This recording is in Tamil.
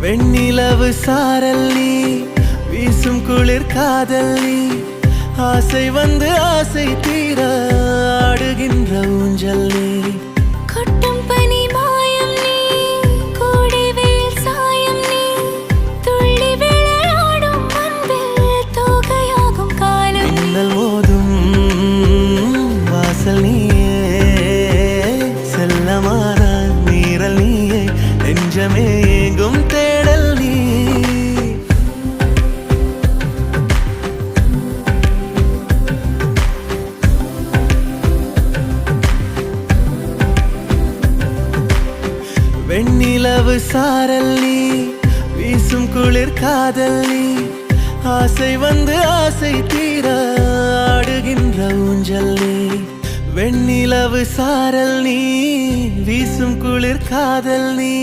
வெண்ணிலவு சாரல் நீ, வீசும் குளிர் காதல் நீ, ஆசை வந்து ஆசை தீர ஆடுகின்ற ஊஞ்சல் நீ. கொட்டும் பனி மாயம் நீ, கோடை வெயில் சாயம் நீ, துள்ளி விளையாடும் அன்பில் தோகையாகும் காலம். மின்னல் மோதும் வாசல் நீயே, செல்லமான நீரல் நீயே, நெஞ்சமே ஏங்கும் தேடல் நீ. வெண்ணிலவு சாரல் நீ, வீசும் குளிர் காதல் நீ, ஆசை வந்து ஆசை தீர ஆடுகின்ற ஊஞ்சல் நீ. வெண்ணிலவு சாரல் நீ, வீசும் குளிர் காதல் நீ,